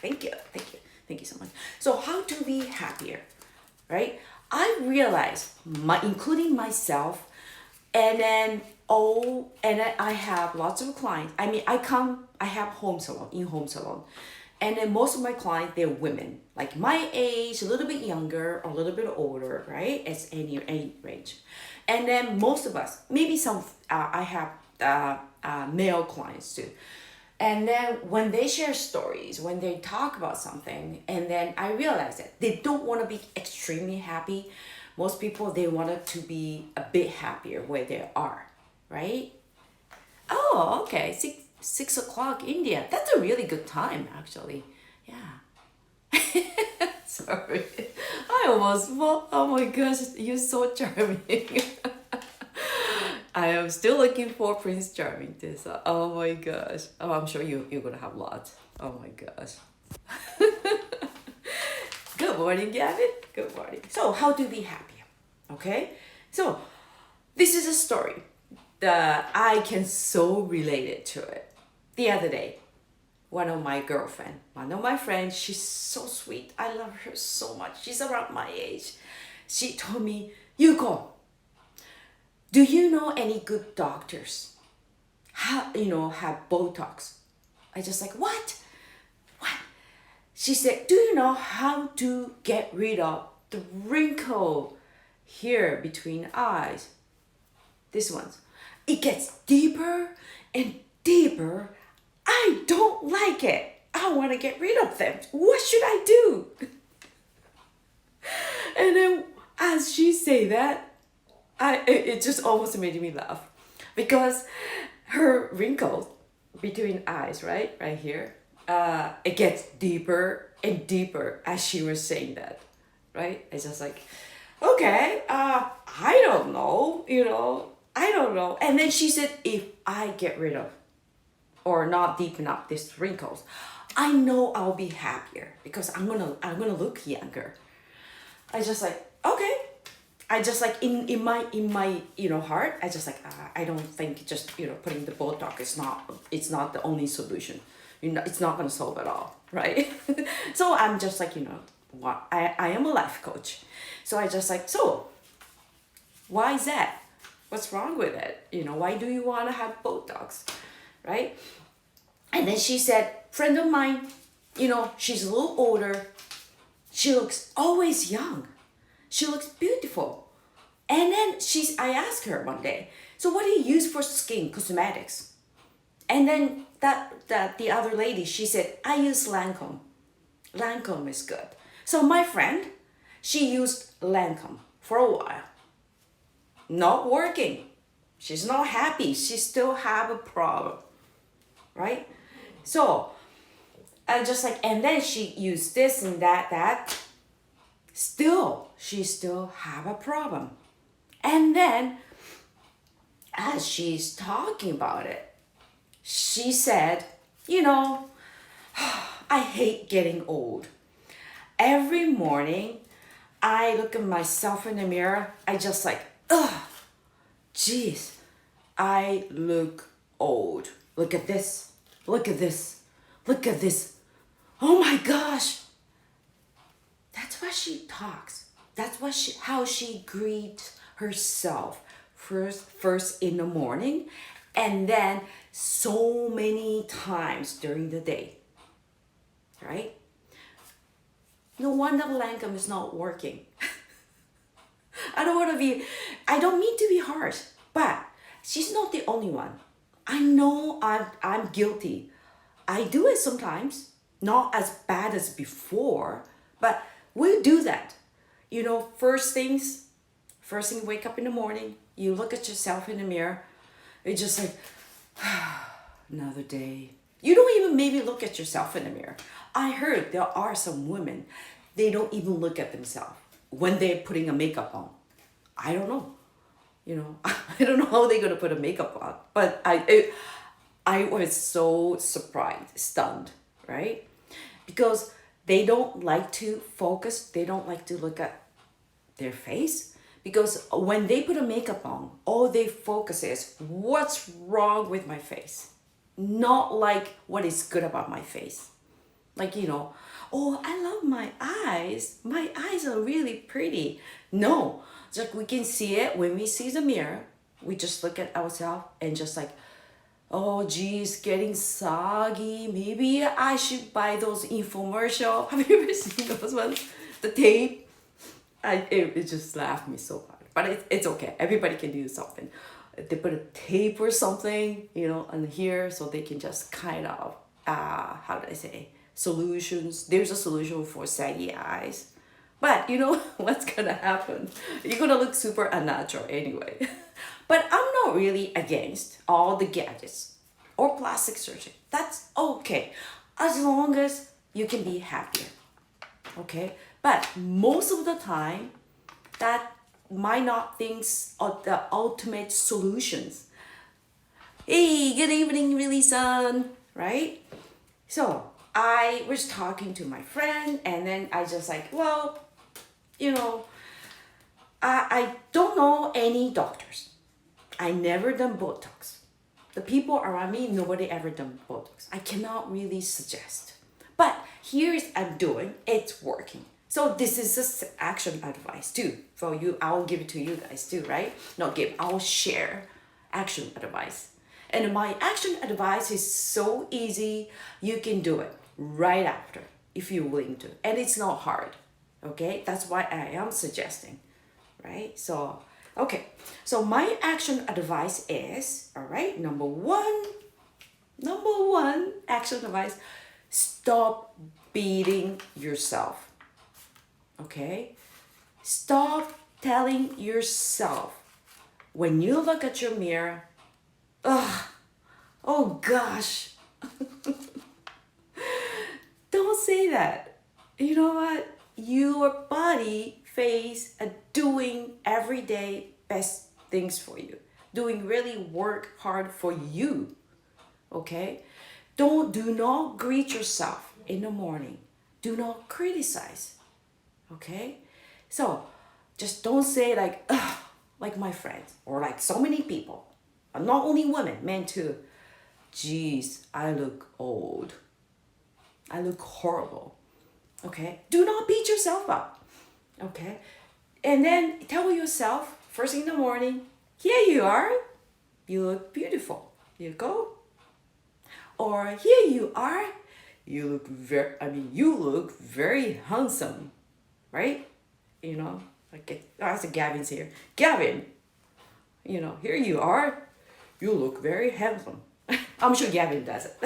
Thank you. Thank you. Thank you so much. So how to be happier, right? I realize including myself, and then and then I have lots of clients. I mean, I have home salon, and then most of my clients they're women, like my age, a little bit younger, a little bit older, right? It's any range, and then most of us, maybe some, I have male clients too. And then when they share stories, when they talk about something, and then I realize that they don't want to be extremely happy. Most people they want it to be a bit happier where they are, right? Oh, okay, 6 o'clock India. That's a really good time actually. Yeah. Sorry, I almost. Well, oh my gosh, you're so charming. I am still looking for Prince Charming this. Oh my gosh. Oh, I'm sure you're gonna have lots. Oh my gosh. Good morning, Gavin. Good morning. So, how to be happier? Okay. So, this is a story that I can so relate it to it. The other day, one of my friends, she's so sweet. I love her so much. She's around my age. She told me, Yuko, do you know any good doctors? How have Botox? I just like what? What? She said, do you know how to get rid of the wrinkle here between eyes? This one's. It gets deeper and deeper. I don't like it. I want to get rid of them. What should I do? And then as she say that, it just almost made me laugh because her wrinkles between eyes, right here, it gets deeper and deeper as she was saying that, right? It's just like, okay, I don't know, I don't know. And then she said, if I get rid of or not deepen up these wrinkles, I know I'll be happier because I'm gonna look younger. I just like, okay. I just like in my heart. I just like I don't think just putting the Botox is not it's not the only solution. It's not gonna solve it all, right? So I'm just like what I am a life coach, so I just like so. Why is that? What's wrong with it? Why do you want to have Botox, right? And then she said, friend of mine, she's a little older. She looks always young. She looks beautiful. And then I asked her one day, so what do you use for skin cosmetics? And then the other lady, she said, I use Lancome. Lancome is good. So my friend, she used Lancome for a while. Not working. She's not happy. She still have a problem, right? So I just like, and then she used this and that. She still have a problem. And then as she's talking about it, she said, I hate getting old. Every morning I look at myself in the mirror, I just like, ugh, jeez, I look old. Look at this. Look at this. Look at this. Oh my gosh. That's why she talks. That's how she greets herself first in the morning, and then so many times during the day. Right? No wonder Lancome is not working. I don't mean to be harsh, but she's not the only one. I know I'm guilty. I do it sometimes, not as bad as before, but we do that. First thing you wake up in the morning, you look at yourself in the mirror, it's just like, another day. You don't even maybe look at yourself in the mirror. I heard there are some women, they don't even look at themselves when they're putting a makeup on. I don't know. I don't know how they're gonna put a makeup on, but I was so surprised, stunned, right? Because they don't like to focus, they don't like to look at their face. Because when they put a makeup on, all they focus is what's wrong with my face. Not like what is good about my face, Like, oh, I love my eyes. My eyes are really pretty. No, it's like we can see it when we see the mirror. We just look at ourselves and just like, oh, geez, getting soggy. Maybe I should buy those infomercial. Have you ever seen those ones? The tape. It just laughed me so hard. But it's okay. Everybody can do something. They put a tape or something, on here so they can just kind of, how do I say, solutions. There's a solution for saggy eyes. But you know what's gonna happen? You're gonna look super unnatural anyway. But I'm not really against all the gadgets or plastic surgery. That's okay. As long as you can be happier. Okay? But most of the time, that might not think of the ultimate solutions. Hey, good evening, really son, right? So I was talking to my friend, and then I just like, well, I don't know any doctors. I never done Botox. The people around me, nobody ever done Botox. I cannot really suggest. But here's I'm doing, it's working. So this is just action advice too for you. I'll give it to you guys too, right? Not give, I'll share action advice. And my action advice is so easy. You can do it right after if you're willing to. And it's not hard, okay? That's why I am suggesting, right? So, okay. So my action advice is, all right, number one action advice, stop beating yourself. Okay? Stop telling yourself when you look at your mirror, oh gosh. Don't say that. You know what? Your body, face are doing everyday best things for you. Doing really work hard for you. Okay? Do not greet yourself in the morning. Do not criticize. Okay? So just don't say like, ugh, like my friends or like so many people. Not only women, men too. Geez, I look old. I look horrible. Okay? Do not beat yourself up. Okay? And then tell yourself, first thing in the morning, here you are. You look beautiful. You go. Or here you are. You look very handsome. Right? Like I said, Gavin's here. Gavin, here you are. You look very handsome. I'm sure Gavin does it.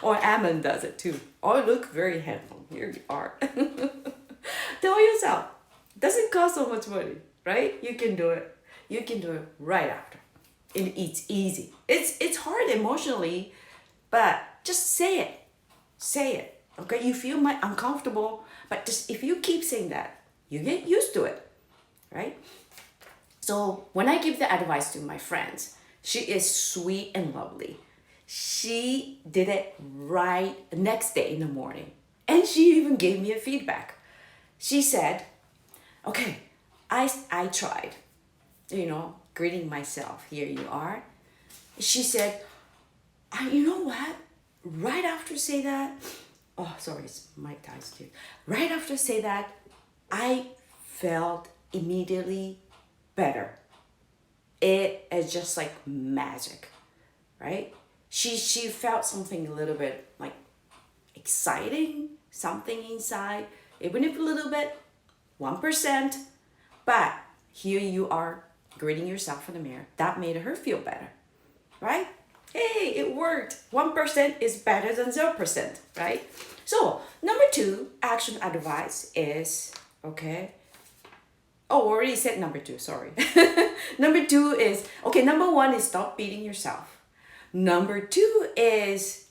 Or Ammon does it too. Oh, you look very handsome. Here you are. Tell yourself. Doesn't cost so much money, right? You can do it. You can do it right after. And it's easy. It's hard emotionally, but just say it. Say it. Okay? You feel uncomfortable, but just if you keep saying that, you get used to it. Right? So when I give the advice to my friends, she is sweet and lovely. She did it right next day in the morning. And she even gave me a feedback. She said, okay, I tried, greeting myself. Here you are. She said, you know what? Right after say that, oh, sorry, it's Mike Tyson too. Right after say that, I felt immediately better. It is just like magic, right? She felt something a little bit like exciting, something inside, even if a little bit, 1%, but here you are greeting yourself in the mirror. That made her feel better, right? Hey, it worked. 1% is better than 0%, right? So, number 2 action advice is, okay. Oh, already said number 2, sorry. Number 2 is, okay, number 1 is stop beating yourself. Number 2 is,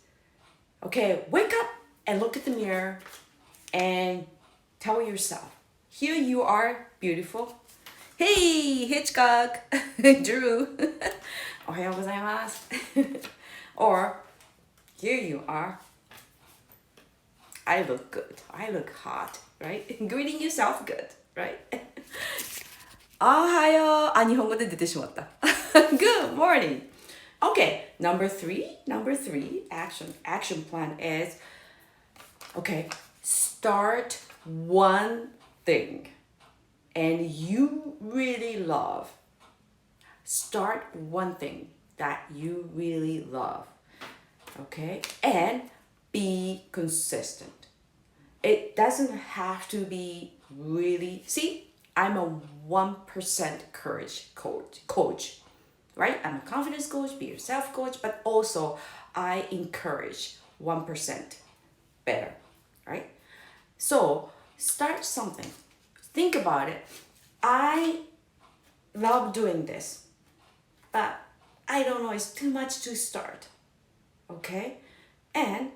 okay, wake up and look at the mirror and tell yourself, here you are, beautiful. Hey, Hitchcock, Drew. Ohayou gozaimasu. Or, here you are. I look good. I look hot, right? Greeting yourself good, right? おはよう。日本語で出てしまった。Good morning. Okay, number three action plan is Okay, start one thing and you really love. Start one thing that you really love. Okay, and be consistent. It doesn't have to be really, see, I'm a 1% courage coach, right? I'm a confidence coach, be yourself coach, but also I encourage 1% better, right? So start something. Think about it. I love doing this, but I don't know, it's too much to start. Okay? And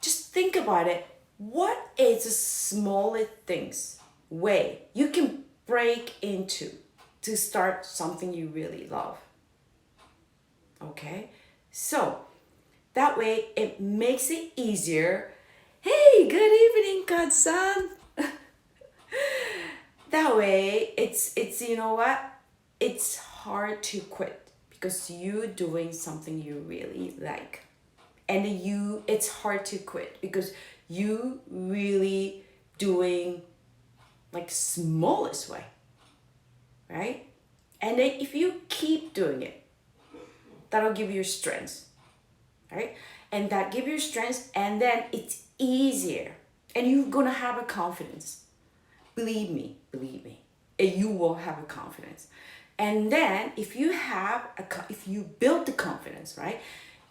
just think about it. What is the smallest things way you can break into to start something you really love? Okay? So that way it makes it easier. Hey, good evening, Godson. That way it's you know what? It's hard to quit because you're doing something you really like. And it's hard to quit because you really doing like smallest way, right? And then if you keep doing it, that'll give you strength, right? And that give you strength, and then it's easier and you're gonna have a confidence. Believe me, and you will have a confidence. And then if you build the confidence, right?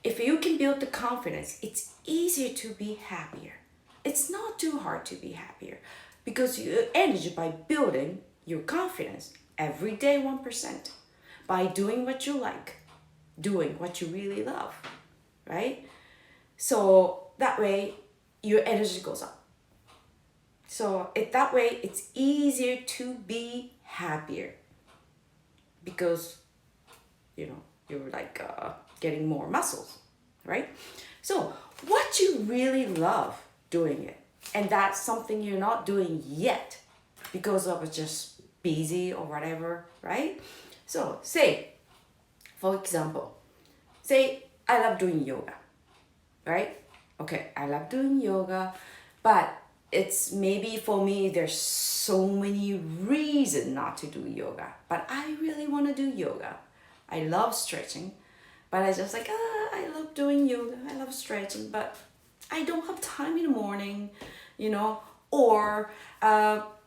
If you can build the confidence, it's easier to be happier. It's not too hard to be happier because your energy by building your confidence every day 1% by doing what you like, doing what you really love, right? So that way your energy goes up. So that way it's easier to be happier because you're like getting more muscles, right? So what you really love doing it, and that's something you're not doing yet because of just busy or whatever, right? So say, for example, say I love doing yoga, right? Okay, I love doing yoga, but it's maybe for me there's so many reasons not to do yoga, but I really want to do yoga. I love stretching, but I just like I love doing yoga, I love stretching, but I don't have time in the morning, or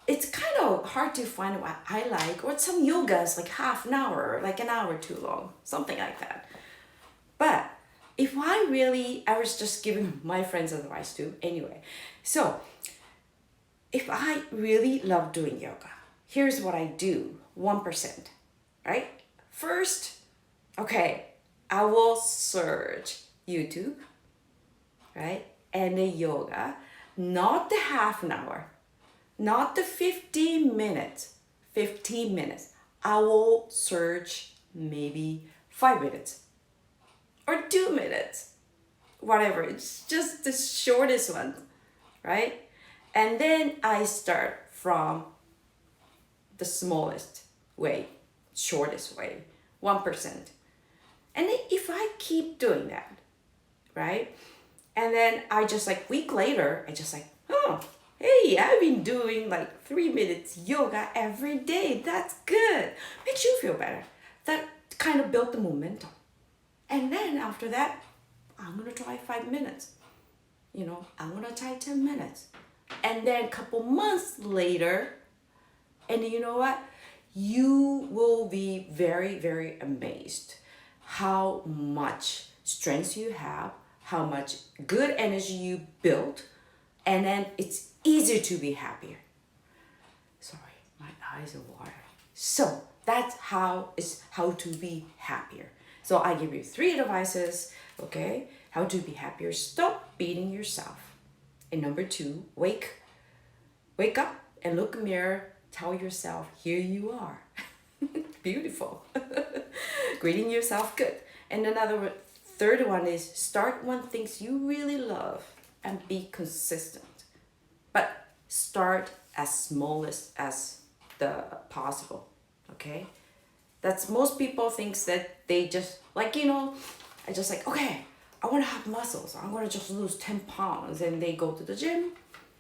it's kind of hard to find what I like, or some yogas like half an hour, like an hour too long, something like that. But if I was just giving my friends advice too anyway. So if I really love doing yoga, here's what I do 1%, right? First, okay, I will search YouTube, right? And the yoga, not the half an hour, not the 15 minutes, 15 minutes. I will search maybe 5 minutes or 2 minutes, whatever. It's just the shortest one, right? And then I start from the smallest way, shortest way, 1%. And then if I keep doing that, right? And then I just like week later, I just like, oh, hey, I've been doing like 3 minutes yoga every day. That's good. Makes you feel better. That kind of built the momentum. And then after that, I'm gonna try 5 minutes. I'm gonna try 10 minutes. And then a couple months later, and you know what? You will be very, very amazed how much strength you have, how much good energy you built, and then it's easier to be happier. Sorry, my eyes are watering. So that's how to be happier. So I give you 3 advices, okay? How to be happier. Stop beating yourself. And number 2, wake up and look in the mirror. Tell yourself, here you are. Beautiful. Greeting yourself good. And third one is start one things you really love and be consistent. But start as smallest as the possible. Okay? That's most people thinks that they just I just like, okay, I want to have muscles. I'm going to just lose 10 pounds. And they go to the gym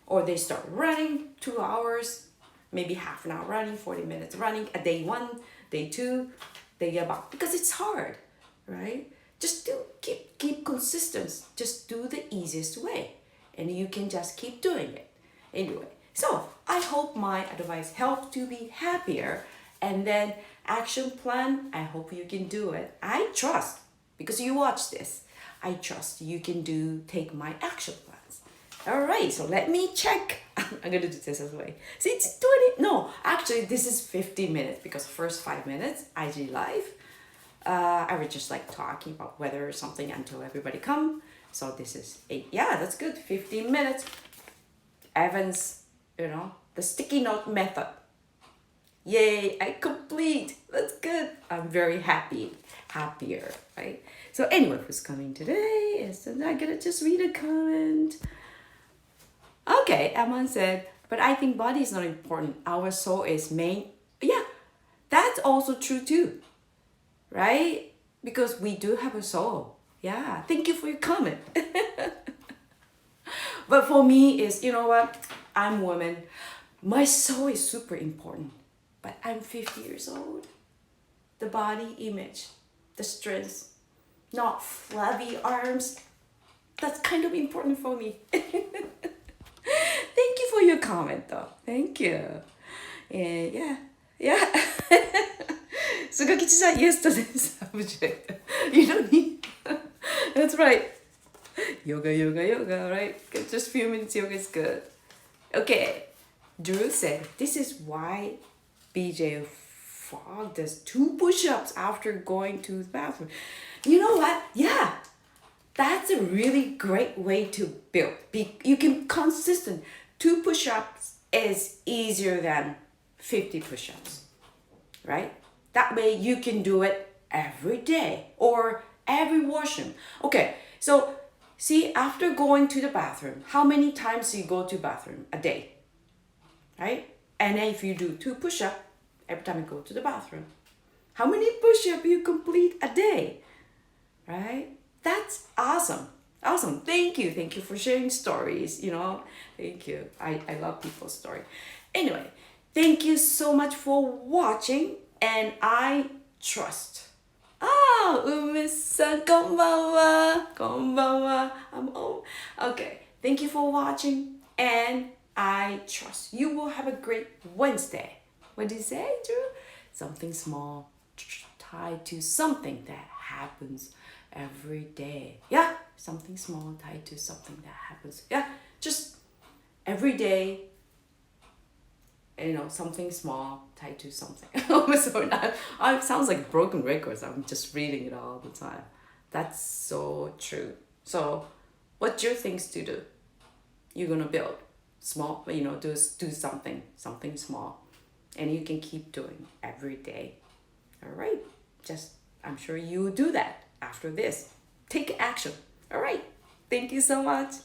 or they start running 2 hours, maybe half an hour running, 40 minutes running a day one, day two, they give up because it's hard, right? Just keep consistent. Just do the easiest way and you can just keep doing it. Anyway, so I hope my advice helped to be happier. And then action plan, I hope you can do it. I trust, because you watch this, I trust you can take my action plans. All right, so let me check. I'm gonna do this as well. See, it's 20, no, actually this is 15 minutes because first 5 minutes, IG Live, I was just like talking about weather or something until everybody come. So this is 8, yeah, that's good, 15 minutes. Evans, the sticky note method. Yay, I complete. That's good. I'm very happier, right? So anyway, who's coming today? Is I'm gonna just read a comment. Okay, Aman said, but I think body is not important. Our soul is main. Yeah, that's also true too, right? Because we do have a soul. Yeah, thank you for your comment. But for me is, you know what? I'm a woman. My soul is super important. But I'm 50 years old. The body image, the strength, not flabby arms. That's kind of important for me. Thank you for your comment though. Thank you. And yeah. Sugakichi-san, yesterday's subject. You don't need. That's right. Yoga, right? Just a few minutes yoga is good. Okay. Drew said, this is why BJ Fogg does 2 push-ups after going to the bathroom. You know what? Yeah. That's a really great way to build. You can consistent. 2 push-ups is easier than 50 push-ups, right? That way you can do it every day or every washroom. Okay, so see, after going to the bathroom, how many times do you go to bathroom a day, right? And then if you do 2 push-ups every time you go to the bathroom, how many push-ups you complete a day, right? That's awesome. Awesome. Thank you for sharing stories, Thank you. I love people's story. Anyway, thank you so much for watching, and I trust. Ume-san, konbanwa. Konbanwa. I'm home. Okay, thank you for watching, and I trust you will have a great Wednesday. What did you say, Drew? Something small tied to something that happens every day. Yeah, something small tied to something that happens. Yeah, just every day, something small tied to something. So it sounds like broken records. I'm just reading it all the time. That's so true. So what's your things to do? You're gonna build small, do something small, and you can keep doing every day. All right, I'm sure you do that after this. Take action. All right, thank you so much.